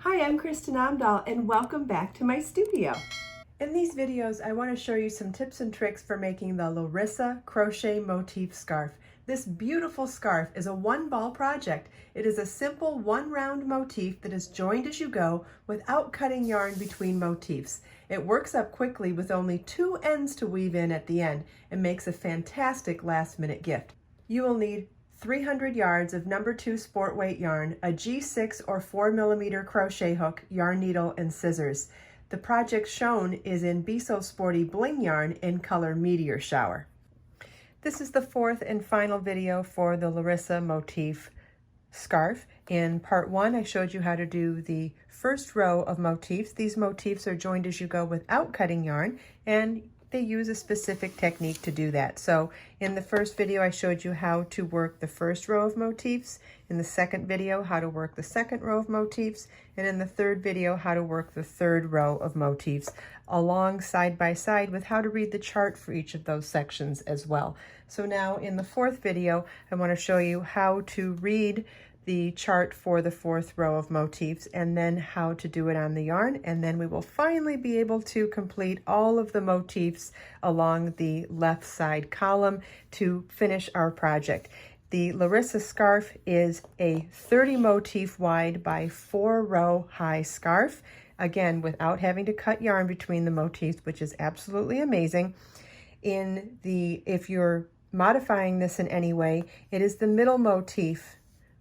Hi, I'm Kristen Amdahl and welcome back to my studio. In these videos, I want to show you some tips and tricks for making the Larissa Crochet Motif Scarf. This beautiful scarf is a one-ball project. It is a simple one-round motif that is joined as you go without cutting yarn between motifs. It works up quickly with only 2 ends to weave in at the end and makes a fantastic last-minute gift. You will need 300 yards of number 2 sport weight yarn, a G6 or 4mm crochet hook, yarn needle, and scissors. The project shown is in Sporty BLING yarn in color Meteor Shower. This is the 4th and final video for the Larissa Motif Scarf. In part 1, I showed you how to do the first row of motifs. These motifs are joined as you go without cutting yarn, and they use a specific technique to do that. So in the first video, I showed you how to work the first row of motifs. In the second video, how to work the second row of motifs. And in the third video, how to work the third row of motifs, along side by side with how to read the chart for each of those sections as well. So now in the 4th video, I want to show you how to read the chart for the 4th row of motifs and then how to do it on the yarn, and then we will finally be able to complete all of the motifs along the left side column to finish our project. The Larissa scarf is a 30 motif wide by 4 row high scarf, again without having to cut yarn between the motifs, which is absolutely amazing. If you're modifying this in any way, it is the middle motif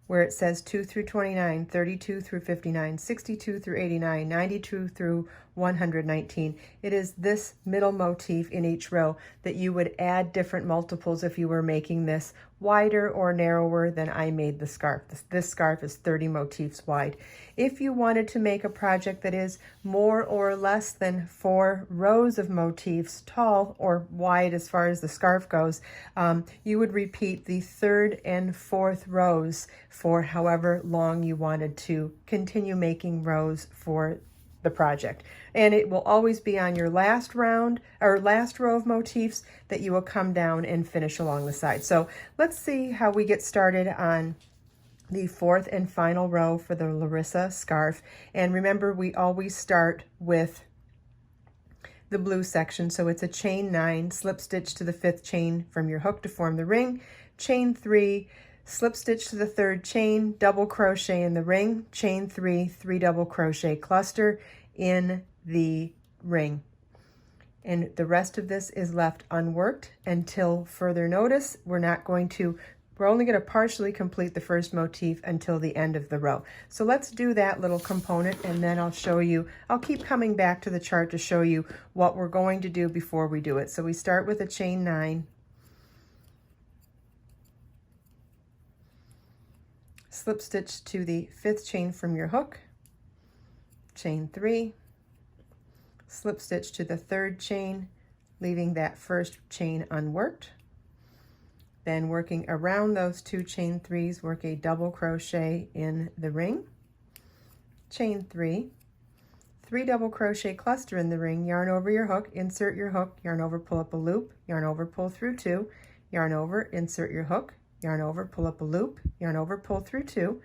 where it says 2 through 29, 32 through 59, 62 through 89, 92 through 119. It is this middle motif in each row that you would add different multiples if you were making this wider or narrower than I made the scarf. This scarf is 30 motifs wide. If you wanted to make a project that is more or less than 4 rows of motifs tall or wide as far as the scarf goes, you would repeat the 3rd and 4th rows for however long you wanted to continue making rows for the project. And it will always be on your last round or last row of motifs that you will come down and finish along the side. So let's see how we get started on the 4th and final row for the Larissa scarf. And remember, we always start with the blue section. So it's a chain 9, slip stitch to the 5th chain from your hook to form the ring, chain 3, slip stitch to the 3rd chain, double crochet in the ring, chain 3, 3 double crochet cluster in the ring. And the rest of this is left unworked until further notice. We're only going to partially complete the first motif until the end of the row. So let's do that little component, and then I'll keep coming back to the chart to show you what we're going to do before we do it. So we start with a chain 9, slip stitch to the 5th chain from your hook, chain 3, slip stitch to the 3rd chain, leaving that first chain unworked. Then working around those 2 chain 3s, work a double crochet in the ring, chain 3, 3 double crochet cluster in the ring, yarn over your hook, insert your hook, yarn over, pull up a loop, yarn over, pull through 2, yarn over, insert your hook, yarn over, pull up a loop, yarn over, pull through 2,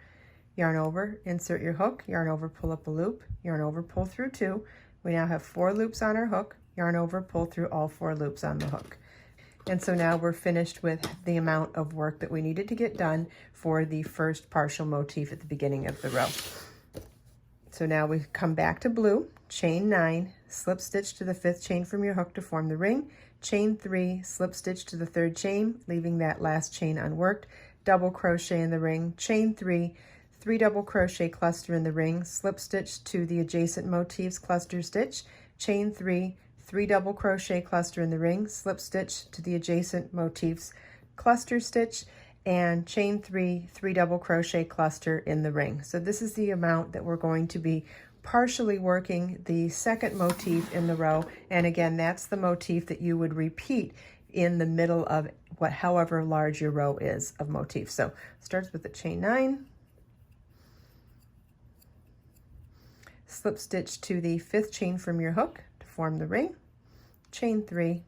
yarn over, insert your hook, yarn over, pull up a loop, yarn over, pull through 2. We now have 4 loops on our hook, yarn over, pull through all 4 loops on the hook. And so now we're finished with the amount of work that we needed to get done for the first partial motif at the beginning of the row. So now we come back to blue, chain 9, slip stitch to the 5th chain from your hook to form the ring, chain 3, slip stitch to the 3rd chain, leaving that last chain unworked, double crochet in the ring, chain 3, 3 double crochet cluster in the ring, slip stitch to the adjacent motifs cluster stitch, chain 3, 3 double crochet cluster in the ring, slip stitch to the adjacent motifs cluster stitch, and chain 3, 3 double crochet cluster in the ring. So this is the amount that we're going to be partially working the second motif in the row. And again, that's the motif that you would repeat in the middle of however large your row is of motifs. So it starts with the chain 9, slip stitch to the 5th chain from your hook to form the ring, chain 3,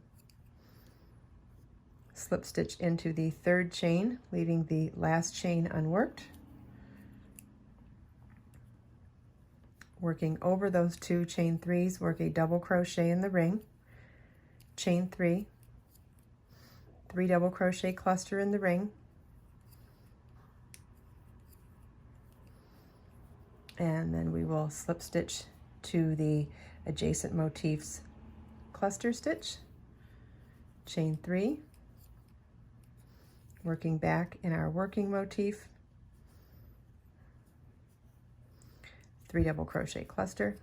slip stitch into the 3rd chain, leaving the last chain unworked, working over those 2 chain 3s, work a double crochet in the ring, chain 3, 3 double crochet cluster in the ring, and then we will slip stitch to the adjacent motifs cluster stitch, chain 3, working back in our working motif, 3 double crochet cluster,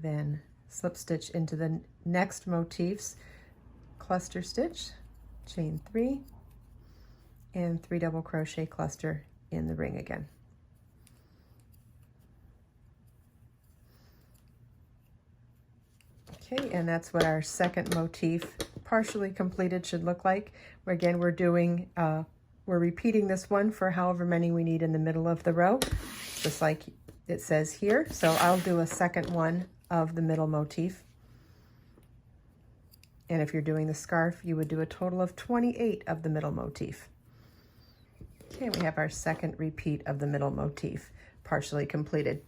then slip stitch into the next motifs cluster stitch, chain 3, and 3 double crochet cluster in the ring again. Okay, and that's what our second motif partially completed should look like. Again, we're repeating this one for however many we need in the middle of the row, just like it says here. So I'll do a second one of the middle motif. And if you're doing the scarf, you would do a total of 28 of the middle motif. Okay, we have our second repeat of the middle motif partially completed.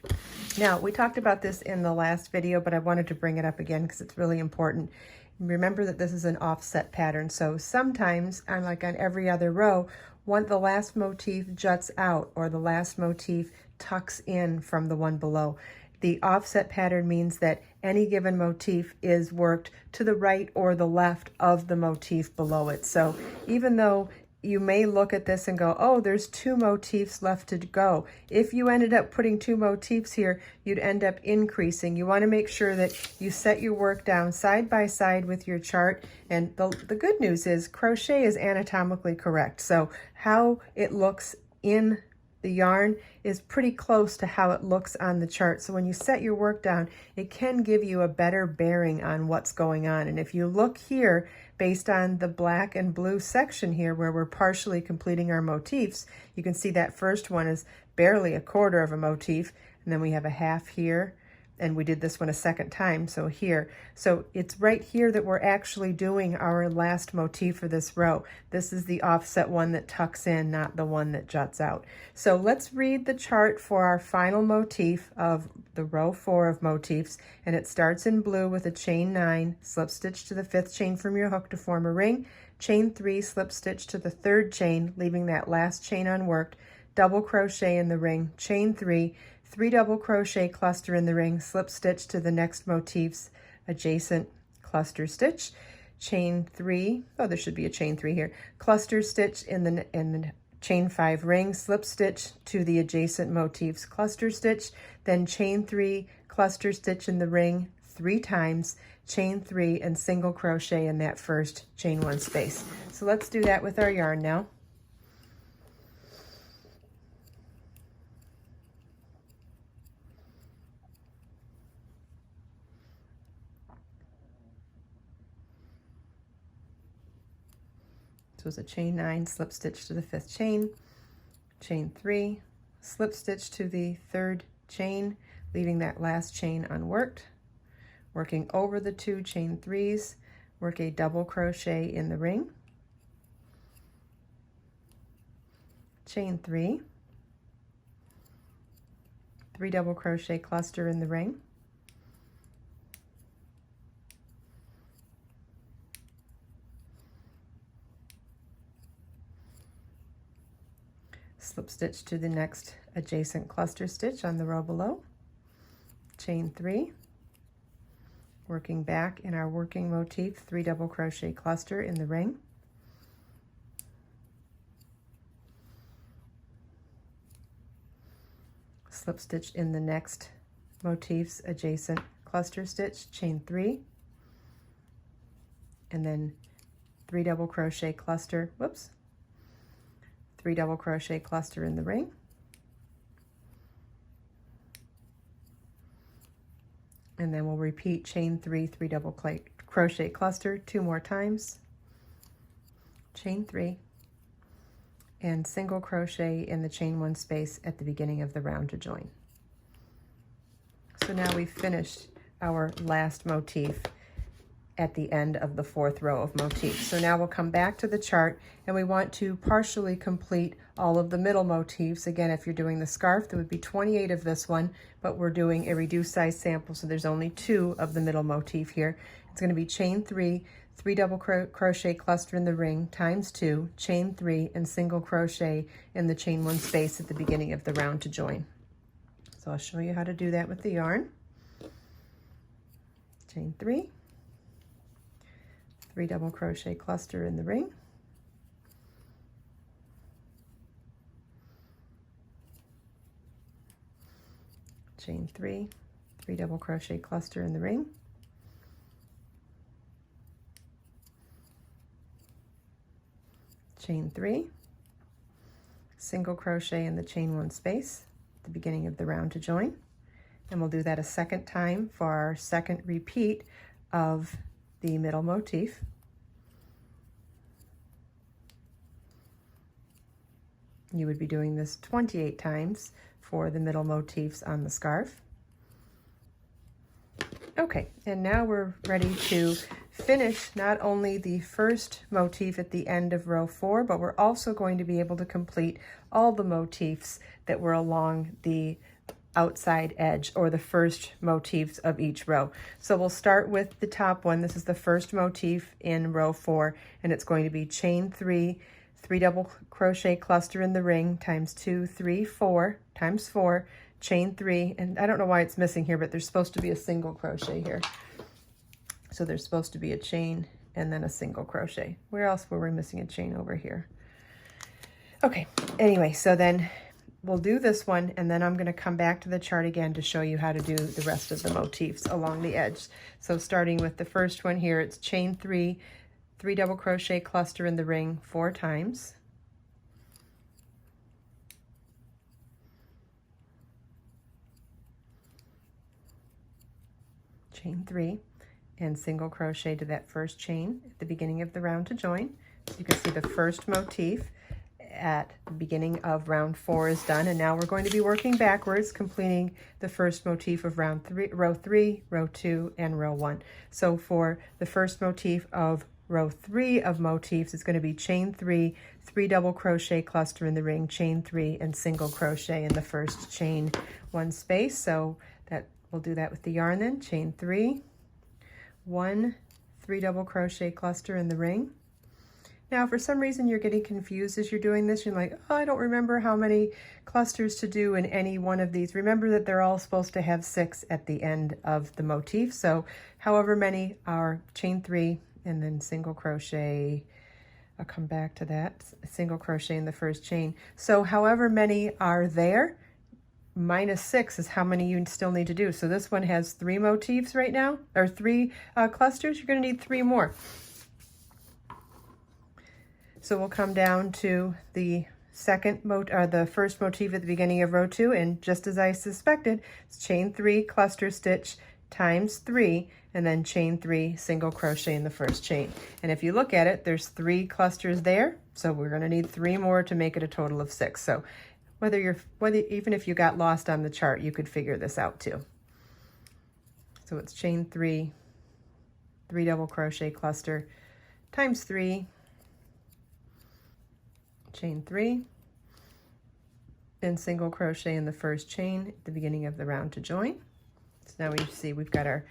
Now, we talked about this in the last video, but I wanted to bring it up again because it's really important. Remember that this is an offset pattern, so sometimes, like on every other row, the last motif juts out or the last motif tucks in from the one below. The offset pattern means that any given motif is worked to the right or the left of the motif below it. So even though you may look at this and go, oh, there's 2 motifs left to go. If you ended up putting 2 motifs here, you'd end up increasing. You want to make sure that you set your work down side by side with your chart. And the good news is crochet is anatomically correct. So how it looks in the yarn is pretty close to how it looks on the chart. So when you set your work down, it can give you a better bearing on what's going on. And if you look here, based on the black and blue section here where we're partially completing our motifs, you can see that first one is barely 1/4 of a motif, and then we have a half here, and we did this one a second time, so here. So it's right here that we're actually doing our last motif for this row. This is the offset one that tucks in, not the one that juts out. So let's read the chart for our final motif of the row 4 of motifs, and it starts in blue with a chain 9, slip stitch to the 5th chain from your hook to form a ring, chain 3, slip stitch to the 3rd chain, leaving that last chain unworked, double crochet in the ring, chain 3, 3 double crochet cluster in the ring, slip stitch to the next motif's adjacent cluster stitch, chain 3, oh, there should be a chain 3 here, cluster stitch in the chain 5 ring, slip stitch to the adjacent motif's cluster stitch, then chain 3, cluster stitch in the ring 3 times, chain 3, and single crochet in that first chain 1 space. So let's do that with our yarn now. So it's a chain 9, slip stitch to the 5th chain, chain 3, slip stitch to the 3rd chain, leaving that last chain unworked, working over the 2 chain 3s, work a double crochet in the ring, chain 3, 3 double crochet cluster in the ring, slip stitch to the next adjacent cluster stitch on the row below, chain 3, working back in our working motif, 3 double crochet cluster in the ring, slip stitch in the next motif's adjacent cluster stitch, chain 3, and then 3 double crochet cluster, 3 double crochet cluster in the ring, and then we'll repeat chain 3, 3 double crochet cluster 2 more times, chain 3, and single crochet in the chain 1 space at the beginning of the round to join. So now we've finished our last motif at the end of the 4th row of motifs. So now we'll come back to the chart, and we want to partially complete all of the middle motifs. Again, if you're doing the scarf, there would be 28 of this one, but we're doing a reduced size sample, so there's only 2 of the middle motif here. It's going to be chain 3, 3 double crochet cluster in the ring times 2, chain 3, and single crochet in the chain 1 space at the beginning of the round to join. So I'll show you how to do that with the yarn. Chain 3, 3 double crochet cluster in the ring, chain 3, 3 double crochet cluster in the ring, chain 3, single crochet in the chain 1 space at the beginning of the round to join. And we'll do that a second time for our second repeat of the middle motif. You would be doing this 28 times for the middle motifs on the scarf. Okay, and now we're ready to finish not only the first motif at the end of row 4, but we're also going to be able to complete all the motifs that were along the outside edge, or the first motifs of each row. So we'll start with the top one. This is the first motif in row 4, and it's going to be chain 3, 3 double crochet cluster in the ring times 2, 3, 4 times 4, chain 3, and I don't know why it's missing here, but there's supposed to be a single crochet here. So there's supposed to be a chain and then a single crochet. Where else were we missing a chain? Over here. Okay, anyway, so then we'll do this one, and then I'm going to come back to the chart again to show you how to do the rest of the motifs along the edge. So starting with the first one here, it's chain 3, 3 double crochet cluster in the ring 4 times, chain 3, and single crochet to that first chain at the beginning of the round to join. So you can see the first motif at the beginning of round 4 is done, and now we're going to be working backwards, completing the first motif of row 3, row 2, and row 1. So for the first motif of row 3 of motifs, it's going to be chain 3, 3 double crochet cluster in the ring, chain 3, and single crochet in the first chain 1 space. So that we'll do that with the yarn then. Chain 3, 1, 3 double crochet cluster in the ring. Now, if for some reason you're getting confused as you're doing this, you're like, oh, I don't remember how many clusters to do in any one of these. Remember that they're all supposed to have 6 at the end of the motif. So however many are chain 3 and then single crochet. I'll come back to that. Single crochet in the first chain. So however many are there, minus 6 is how many you still need to do. So this one has 3 motifs right now, or 3 clusters. You're going to need 3 more. So we'll come down to the the first motif at the beginning of row 2, and just as I suspected, it's chain 3, cluster stitch times 3, and then chain 3, single crochet in the first chain. And if you look at it, there's 3 clusters there, so we're going to need 3 more to make it a total of 6. So even if you got lost on the chart, you could figure this out too. So it's chain 3, 3 double crochet cluster times 3, chain 3, and single crochet in the first chain at the beginning of the round to join. So now we see we've got our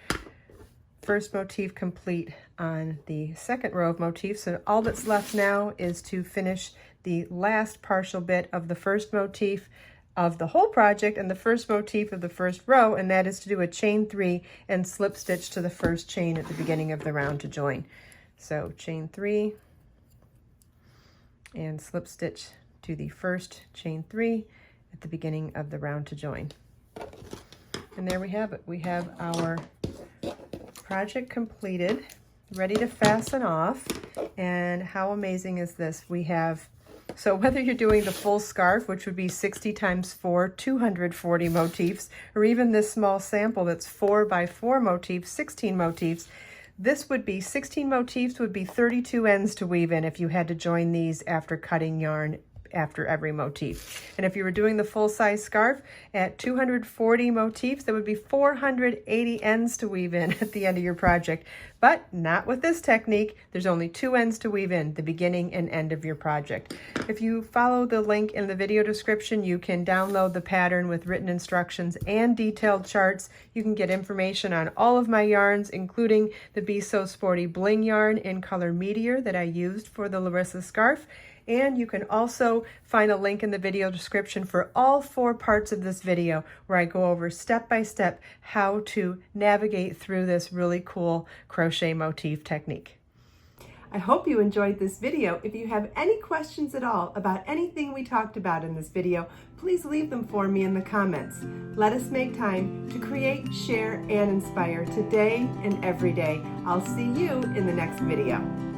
first motif complete on the second row of motifs. So all that's left now is to finish the last partial bit of the first motif of the whole project and the first motif of the first row, and that is to do a chain 3 and slip stitch to the first chain at the beginning of the round to join. So chain 3 and slip stitch to the first chain 3 at the beginning of the round to join. And there we have it. We have our project completed, ready to fasten off. And how amazing is this? We have, so whether you're doing the full scarf, which would be 60 times 4, 240 motifs, or even this small sample that's 4 by 4 motifs, 16 motifs, this would be 16 motifs, would be 32 ends to weave in if you had to join these after cutting yarn after every motif. And if you were doing the full-size scarf at 240 motifs, that would be 480 ends to weave in at the end of your project. But not with this technique. There's only 2 ends to weave in, the beginning and end of your project. If you follow the link in the video description, you can download the pattern with written instructions and detailed charts. You can get information on all of my yarns, including the Be So Sporty Bling yarn in color Meteor that I used for the Larissa scarf. And you can also find a link in the video description for all 4 parts of this video where I go over step by step how to navigate through this really cool crochet motif technique. I hope you enjoyed this video. If you have any questions at all about anything we talked about in this video, please leave them for me in the comments. Let us make time to create, share, and inspire today and every day. I'll see you in the next video.